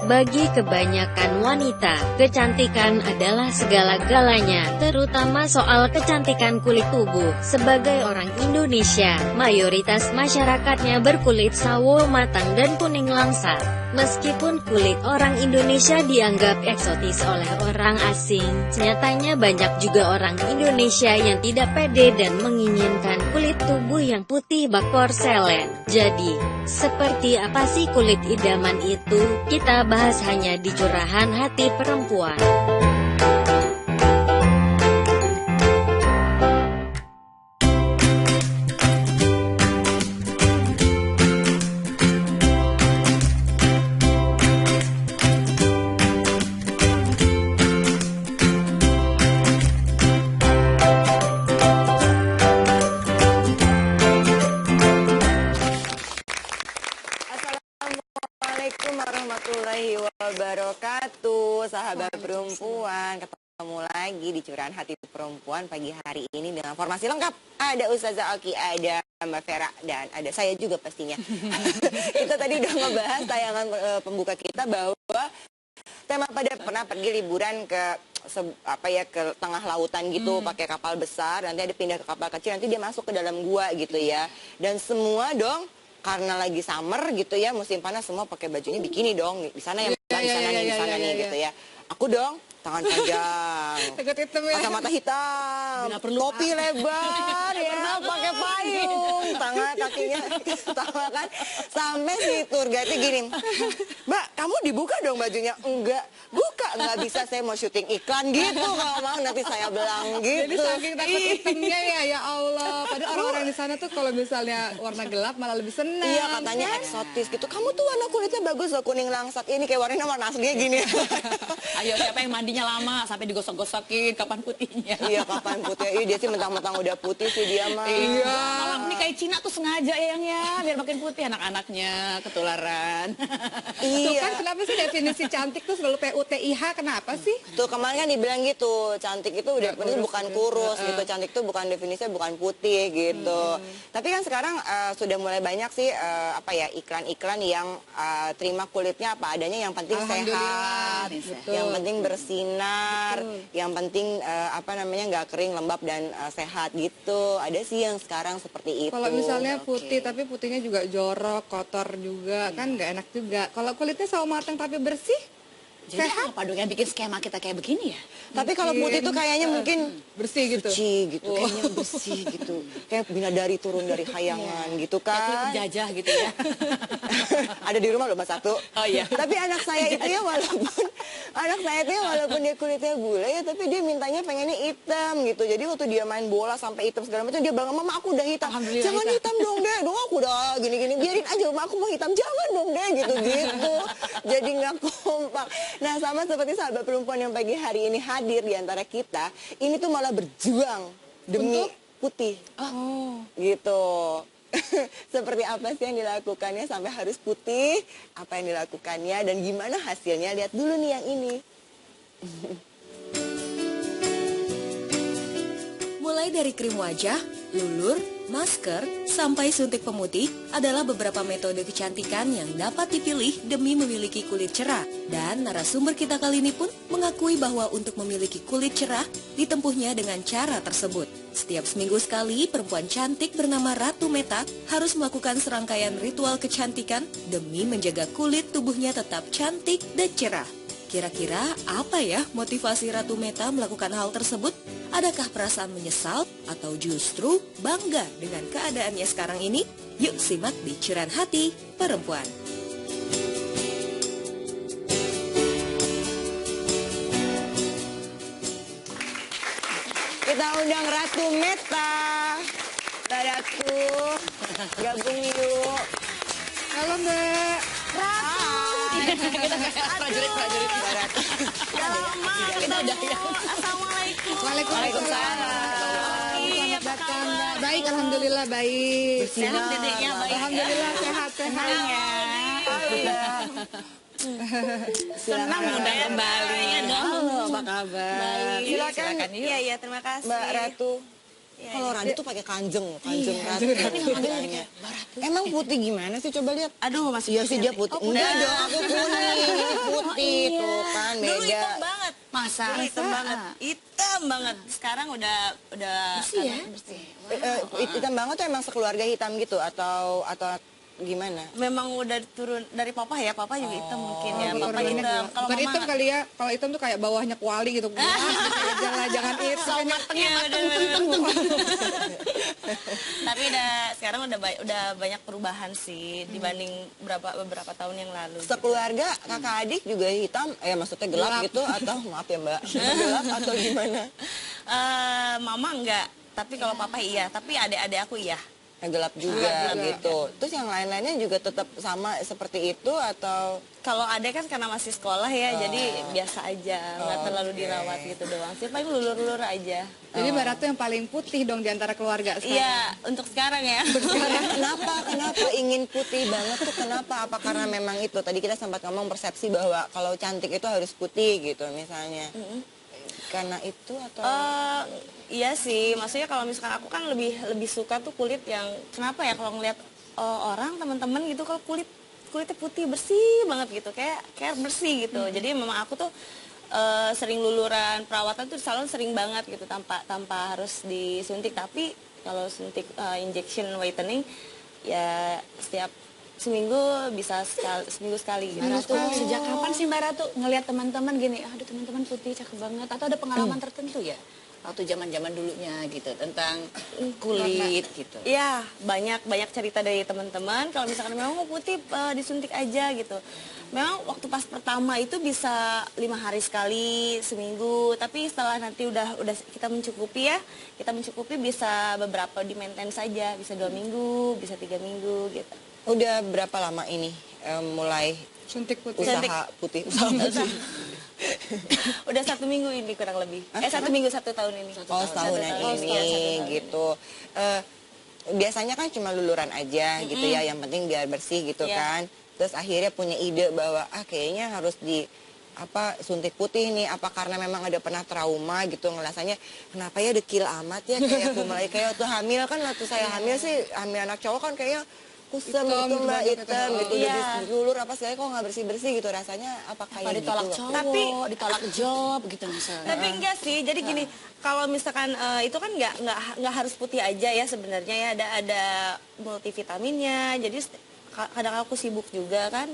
Bagi kebanyakan wanita, kecantikan adalah segala-galanya, terutama soal kecantikan kulit tubuh. Sebagai orang Indonesia, mayoritas masyarakatnya berkulit sawo matang dan kuning langsat. Meskipun kulit orang Indonesia dianggap eksotis oleh orang asing, nyatanya banyak juga orang Indonesia yang tidak pede dan menginginkan kulit tubuh yang putih bak porselen. Jadi, seperti apa sih kulit idaman itu? Kita bahas hanya di Curahan Hati Perempuan. Assalamualaikum warahmatullahi wabarakatuh, sahabat perempuan. Ketemu lagi di Curahan Hati Perempuan pagi hari ini dengan formasi lengkap. Ada Ustazah Oki, ada Mbak Vera, dan ada saya juga pastinya. Kita tadi udah ngebahas tayangan pembuka kita bahwa tema pada pernah pergi liburan ke ke tengah lautan gitu, pakai kapal besar, nanti ada pindah ke kapal kecil, nanti dia masuk ke dalam gua gitu ya. Dan semua dong karena lagi summer gitu ya, musim panas, semua pakai bajunya bikini dong. Di sana yang di sana nih, di sana nih gitu ya. Aku dong tangan panjang, kacamata hitam, topi lebar ya, pakai payung, tangan kakinya sama kan, sampai si tour guide-nya gini, Mbak, kamu dibuka dong bajunya. Enggak, buka, nggak bisa, saya mau syuting iklan gitu, kalau mau nanti saya belang gitu. Jadi saking takut hitamnya ya Allah. Padahal orang-orang di sana tuh kalau misalnya warna gelap malah lebih senang. Iya, katanya eksotis gitu. Kamu tuh warna kulitnya bagus loh, kuning langsat. Ini kayak warna aslinya gini. Ayo, siapa yang mandinya lama sampai digosok-gosokin, kapan putihnya? Iya, kapan putih? Iya, dia sih mentang-mentang udah putih sih dia mah. Iya. Malam ini kayak Cina tuh sengaja ya, biar makin putih anak-anaknya ketularan. Tuh Iya. kan kenapa sih definisi cantik tuh selalu PUTIH, kenapa sih? Tuh kemarin kan dibilang gitu, cantik itu udah kurus bukan gitu. kurus gitu, cantik itu bukan definisinya bukan putih gitu. Tapi kan sekarang sudah mulai banyak sih iklan-iklan yang terima kulitnya apa adanya, yang penting sehat, Betul. yang penting bersinar, yang penting nggak kering, lembab dan sehat gitu. Ada sih yang sekarang seperti itu. Kalau misalnya putih tapi putihnya juga jorok, kotor juga, kan nggak enak juga. Kalau kulitnya sawo matang tapi bersih, Jadi sehat, apa dong yang bikin skema kita kayak begini ya? Tapi kalau putih tuh kayaknya mungkin bersih gitu. suci gitu, kayaknya bersih gitu, kayak bidadari turun dari hayangan gitu Kayak kulit kan. penjajah gitu ya. Ada di rumah loh Mas Satu. Oh iya. Tapi anak saya itu ya walaupun dia kulitnya bule ya, tapi dia mintanya pengennya hitam gitu. Jadi waktu dia main bola sampai hitam segala macam, dia bilang, "Mama, aku udah hitam." Alhamdulillah "Jangan hitam dong, Dek. Dong aku udah gini-gini. Biarin aja, Mama, aku mau hitam." "Jangan dong, Dek." Gitu-gitu. Jadi nggak kompak. Nah, sama seperti sahabat perempuan yang pagi hari ini hadir di antara kita, ini tuh malah berjuang demi putih. Oh. Gitu. Seperti apa sih yang dilakukannya sampai harus putih, apa yang dilakukannya dan gimana hasilnya, lihat dulu nih yang ini. Mulai dari krim wajah, lulur, masker, sampai suntik pemutih adalah beberapa metode kecantikan yang dapat dipilih demi memiliki kulit cerah. Dan narasumber kita kali ini pun mengakui bahwa untuk memiliki kulit cerah ditempuhnya dengan cara tersebut. Setiap seminggu sekali, perempuan cantik bernama Ratu Meta harus melakukan serangkaian ritual kecantikan demi menjaga kulit tubuhnya tetap cantik dan cerah. Kira-kira apa ya motivasi Ratu Meta melakukan hal tersebut? Adakah perasaan menyesal atau justru bangga dengan keadaannya sekarang ini? Yuk simak di Curahan Hati Perempuan. Kita undang Ratu Meta. Ratu, gabung yuk. Halo Mbak. Prajurit. Kita udah ya. Assalamualaikum. Waalaikumsalam. Selamat datang Mbak. Baik, alhamdulillah baik. Sehat dedeknya baik. Alhamdulillah sehat. Senang udah kembali ya dong. Halo, apa kabar? Baik. Silakan. Silakan yuk. Iya, terima kasih. Mbak Ratu. Kalau Ratu tuh pakai kanjeng Ratu. Tapi namanya kayak Baratu. Emang putih gimana sih? Coba lihat. Aduh, masih Iya sih dia putih. Enggak dong, aku kuning. Ini putih tuh kan Dulu beda. hitam banget. Masa? Dulu hitam banget. Hitam banget. Sekarang udah bersih ya? Bersih. Hitam banget tuh emang sekeluarga hitam gitu atau gimana? Memang udah turun dari papa ya, papa juga hitam mungkin ya. Papa Turunannya hitam. gitu. Kalau Bukan mama hitam kali ya, kalau hitam tuh kayak bawahnya kuali gitu. Jangan hitam. matengnya Tapi sekarang udah banyak perubahan sih dibanding beberapa tahun yang lalu. Sekeluarga kakak adik juga hitam, maksudnya gelap gitu atau maaf ya Mbak, gelap atau gimana? Mama enggak, tapi kalau papa iya, tapi adik-adik aku iya. Gelap juga gitu. Terus yang lain-lainnya juga tetap sama seperti itu atau? Kalau adek kan karena masih sekolah ya, jadi biasa aja, nggak terlalu dirawat gitu doang sih, paling lulur-lulur aja. Jadi Mbak Ratu yang paling putih dong di antara keluarga sekarang. Iya, untuk sekarang ya. Kenapa ingin putih banget tuh kenapa? Apa karena memang itu tadi kita sempat ngomong persepsi bahwa kalau cantik itu harus putih gitu misalnya. Karena itu atau? Iya sih, maksudnya kalau misalkan aku kan lebih suka tuh kulit yang kenapa ya kalau ngeliat orang teman-teman gitu kalau kulitnya putih bersih banget gitu kayak bersih gitu. Jadi memang aku tuh sering luluran perawatan tuh di salon sering banget gitu tanpa harus disuntik. Tapi kalau suntik injection whitening ya setiap seminggu bisa seminggu sekali gitu. Mbak Ratu, Sejak kapan sih Mbak Ratu ngelihat teman-teman gini, aduh teman-teman putih cakep banget, atau ada pengalaman tertentu ya? Waktu zaman-zaman dulunya gitu tentang kulit gitu. Iya, banyak cerita dari teman-teman kalau misalkan memang mau putih disuntik aja gitu. Memang waktu pas pertama itu bisa 5 hari sekali, seminggu, tapi setelah nanti udah kita mencukupi bisa beberapa di maintain saja, bisa 2 minggu, bisa 3 minggu gitu. Udah berapa lama ini mulai Suntik putih. usaha putih? Usaha putih. Udah 1 minggu ini kurang lebih. 1 minggu 1 tahun ini. Setahunan ini gitu. Biasanya kan cuma luluran aja gitu ya, yang penting biar bersih gitu kan. Terus akhirnya punya ide bahwa kayaknya harus suntik putih nih, apa karena memang ada pernah trauma gitu ngerasanya kenapa ya dekil amat ya kayak aku mulai kayak waktu hamil kan, waktu saya hamil anak cowok kan kayaknya kusam gitu Mbak, hitam gitu, jadi lulur apa segala kok nggak bersih gitu rasanya kayak ditolak gitu. tapi ditolak job gitu misalnya. Tapi enggak sih, jadi gini, kalau misalkan itu kan nggak harus putih aja ya sebenarnya ya, ada multivitaminnya. Jadi kadang aku sibuk juga kan,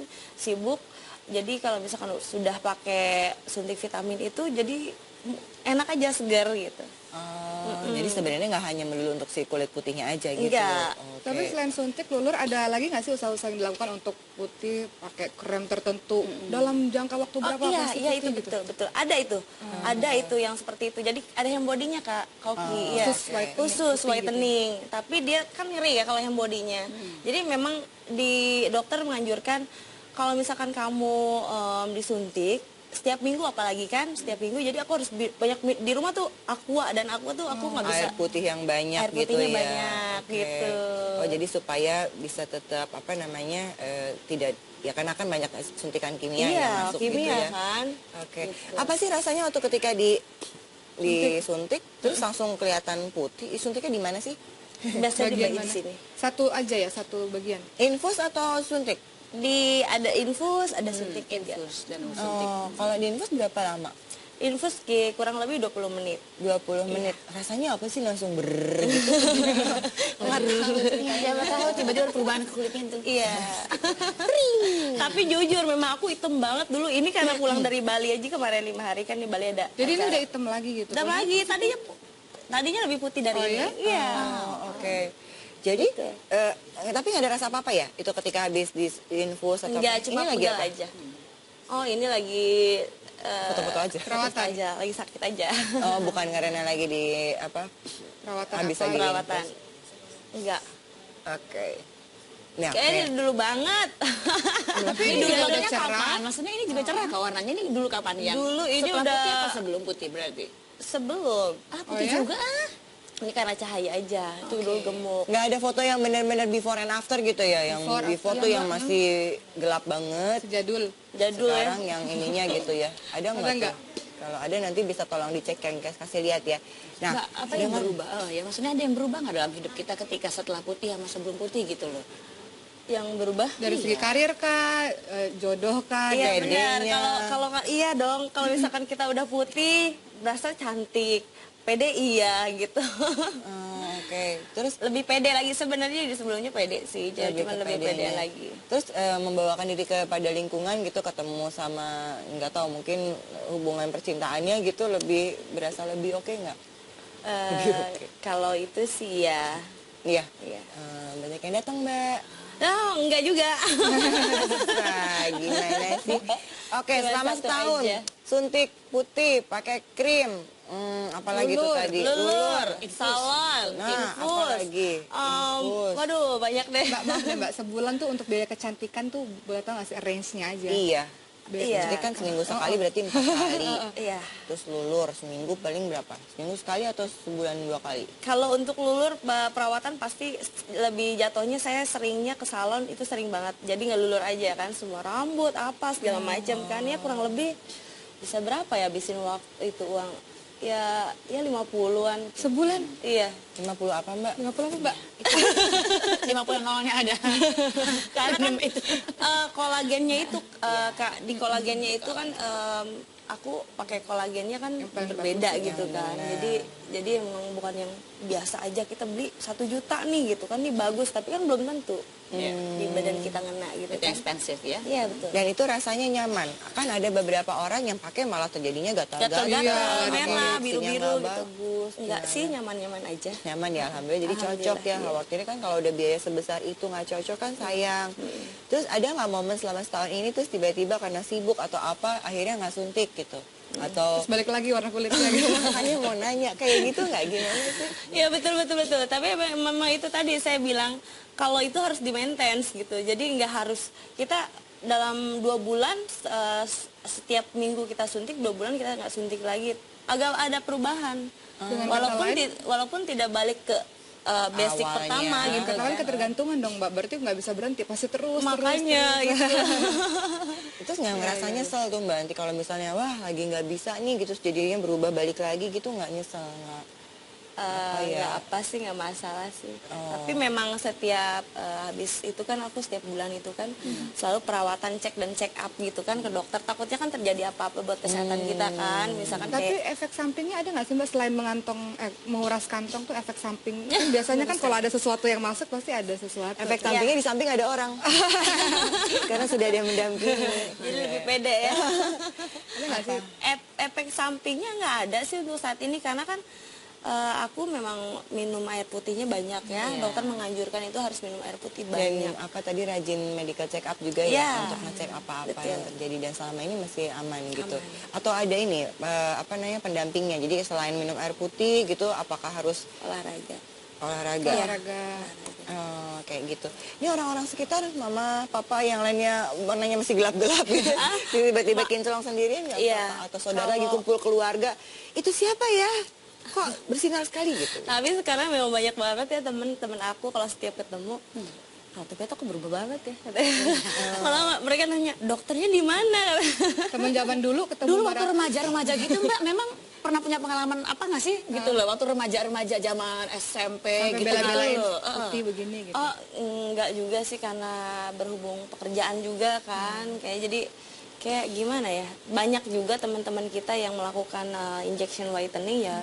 jadi kalau misalkan sudah pakai suntik vitamin itu jadi enak aja, segar gitu. Jadi sebenarnya nggak hanya melulu untuk si kulit putihnya aja gitu. Enggak. Okay. Tapi selain suntik, lulur ada lagi nggak sih usaha-usaha yang dilakukan untuk putih pakai krem tertentu dalam jangka waktu berapa? Iya itu gitu? betul. Ada itu. Ada itu yang seperti itu. Jadi ada yang bodinya Kak, Koki. Khusus whitening. Gitu. Tapi dia kan ngeri ya kalau yang bodinya. Jadi memang di dokter menganjurkan kalau misalkan kamu disuntik setiap minggu, apalagi kan setiap minggu, jadi aku harus banyak di rumah tuh aku nggak bisa air putih yang banyak air putihnya gitu ya. banyak gitu. Oh jadi supaya bisa tetap tidak ya karena kan banyak suntikan kimia yang masuk kimia, gitu ya kan. Oke. Gitu. Apa sih rasanya waktu ketika disuntik terus langsung kelihatan putih? Suntiknya di mana sih? Biasa di Bagian mana? sini. Satu aja ya, satu bagian. Infus atau suntik? Ada infus, ada suntik juga. Kalau di infus berapa lama? Infus kurang lebih 20 menit. 20 menit. Rasanya apa sih langsung gitu? Siapa tahu tiba-tiba ada perubahan kulitnya tuh. Iya. Tapi jujur memang aku hitam banget dulu. Ini karena pulang dari Bali aja kemarin 5 hari kan di Bali ada. Jadi ini udah hitam lagi gitu? Udah lagi. Tadinya lebih putih dari ini. Ya? Iya. Oke. Jadi, tapi nggak ada rasa apa-apa ya? Itu ketika habis di infus atau enggak, cuma ini lagi pegel apa? aja. Oh, ini lagi Foto-foto aja. perawatan aja, lagi sakit aja. Oh, bukan karena lagi di Perawatan habis apa? lagi Perawatan. infus. Enggak. Oke. Nah, Kayaknya dulu banget. Tapi Ini ini dulu udah kapan? cerah. Maksudnya ini juga cerah kok warnanya. Ini dulu kapan yang? Dulu ini Setelah udah putih apa sebelum putih berarti? sebelum. Oh Putih ya? juga Ini karena cahaya aja. Itu dulu gemuk. nggak ada foto yang benar-benar before and after gitu ya, yang before tuh yang masih gelap banget. Sejadul. Jadul ya. Sekarang yang ininya gitu ya. Ada Ada nggak nggak? tuh? Kalau ada nanti bisa tolong dicek, yang kasih lihat ya. Nah, Mbak, apa yang berubah? Ya maksudnya ada yang berubah nggak dalam hidup kita ketika setelah putih sama sebelum putih gitu loh? Yang berubah? Dari segi karir kah, jodoh kah, Iya bedanya? benar. Kalau iya dong. Kalau misalkan kita udah putih, berasa cantik. Pede iya gitu. Oke. Terus Lebih pede lagi sebenarnya di sebelumnya pede sih. Jadi cuma lebih pede pedenya. lagi. Terus membawakan diri kepada lingkungan gitu, ketemu sama nggak tahu mungkin hubungan percintaannya gitu lebih berasa lebih oke nggak? Kalau itu sih ya. Iya. Iya. Banyak yang datang Mbak. Oh, enggak juga. Wah, gimana sih? Oke, Cuma selama satu setahun aja. suntik putih, pakai krim, apalagi tuh tadi? Lulur, salon, Nah, infus. apalagi? Infus. Waduh, banyak deh. Mbak, maaf deh Mbak, sebulan tuh untuk biaya kecantikan tuh boleh tau nggak sih range-nya aja? Iya. Iya. Jadi kan seminggu sekali berarti 4 kali. Iya. Terus lulur seminggu paling berapa? Seminggu sekali atau sebulan 2 kali? Kalau untuk lulur perawatan pasti lebih jatuhnya saya seringnya ke salon itu sering banget. Jadi nggak lulur aja kan, semua rambut apa segala macam kan ya kurang lebih bisa berapa ya habisin waktu itu uang ya 50-an Sebulan? iya 50 apa Mbak? 50 apa Mbak? 50 nolnya ada karena kan kolagennya itu Kak, di kolagennya itu kan aku pakai kolagennya kan paling berbeda bagus, gitu kan jadi emang bukan yang biasa aja kita beli 1 juta nih gitu kan, ini bagus tapi kan belum tentu di badan kita ngena gitu kan. Expensive ya. Iya betul. Dan itu rasanya nyaman. Kan ada beberapa orang yang pakai malah terjadinya gatal-gatal. Gatal-gatal, Pakai merah, reaksinya biru-biru nggak gitu. bagus. Enggak sih, nyaman-nyaman aja. Nyaman ya, alhamdulillah. Jadi cocok ya. Khawatirnya kan kalau udah biaya sebesar itu nggak cocok kan sayang. Terus ada nggak momen selama setahun ini terus tiba-tiba karena sibuk atau apa akhirnya nggak suntik gitu? Atau Terus balik lagi warna kulitnya gitu. makanya mau nanya kayak gitu nggak gimana sih? Iya betul. Tapi memang itu tadi saya bilang kalau itu harus di maintenance gitu. Jadi nggak harus kita dalam 2 bulan setiap minggu kita suntik 2 bulan kita nggak suntik lagi. Agak ada perubahan. Walaupun tidak balik ke basic Awalnya. pertama gitu. Kata lain ketergantungan dong Mbak, berarti nggak bisa berhenti, pasti terus. Makanya gitu. Terus nggak ngerasa nyesel tuh Mbak nanti kalau misalnya wah lagi nggak bisa nih gitu terus jadinya berubah balik lagi gitu nggak nyesel nggak? Nggak apa sih, nggak masalah sih. Tapi memang setiap habis itu kan aku setiap bulan itu kan selalu perawatan cek dan check up gitu kan ke dokter. Takutnya kan terjadi apa-apa buat kesehatan kita kan. Misalkan Tapi kayak efek sampingnya ada nggak sih Mbak selain menguras kantong tuh efek samping? Kan biasanya kan kalau ada sesuatu yang masuk pasti ada sesuatu. Efek sampingnya di samping ada orang. Karena sudah ada yang mendampingi. jadi lebih pede ya. Ada nggak sih? Efek sampingnya nggak ada sih untuk saat ini karena kan aku memang minum air putihnya banyak ya. Dokter menganjurkan itu harus minum air putih Dan banyak. apa tadi rajin medical check up juga Iya. ya untuk ngecek apa-apa Betul. yang terjadi dan selama ini masih aman gitu. Atau ada ini apa namanya pendampingnya. Jadi selain minum air putih gitu apakah harus Olahraga. olahraga? Olahraga. Oh, kayak gitu. Ini orang-orang sekitar, mama, papa, yang lainnya warnanya masih gelap-gelap gitu. Tiba-tiba kinclong sendirian nggak Iya. apa-apa? Atau saudara lagi kumpul keluarga, itu siapa ya? Kok bersinar sekali gitu? Tapi sekarang memang banyak banget ya temen-temen aku kalau setiap ketemu, tapi kok berubah banget ya. Malah mereka nanya, dokternya di mana? Temen zaman dulu ketemu Dulu waktu bareng- remaja-remaja gitu Mbak, memang pernah punya pengalaman apa nggak sih gitu loh waktu remaja-remaja zaman SMP sampai gitu bela-belain loh. putih begini gitu. Oh, enggak juga sih karena berhubung pekerjaan juga kan. Kayak gimana ya? Banyak juga teman-teman kita yang melakukan injection whitening ya.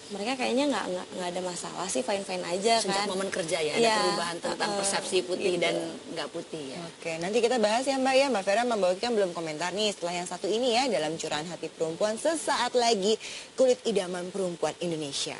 Mereka kayaknya nggak ada masalah sih, fine-fine aja Sejak kan. momen kerja ya, ada Iya, perubahan tentang persepsi putih gitu. dan nggak putih ya. Oke, nanti kita bahas ya Mbak ya. Mbak Vera membawakan belum komentar nih setelah yang satu ini ya dalam curahan hati perempuan sesaat lagi kulit idaman perempuan Indonesia.